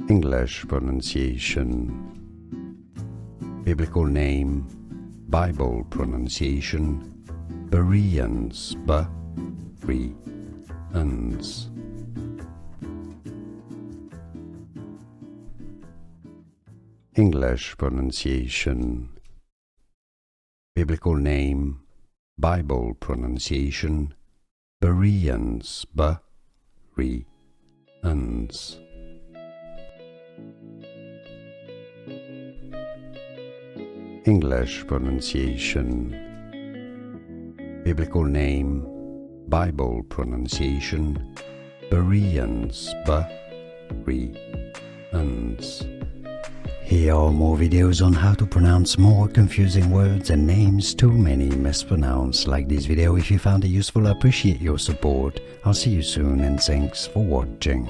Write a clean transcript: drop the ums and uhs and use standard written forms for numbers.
English pronunciation. Biblical name, Bible pronunciation, Bereans, Bereans. English pronunciation. Biblical name, Bible pronunciation, Bereans, Bereans. English pronunciation. Biblical name, Bible pronunciation, Bereans, Bereans. Here are more videos on how to pronounce more confusing words and names too many mispronounced. Like this video if you found it useful. I appreciate your support. I'll see you soon and thanks for watching.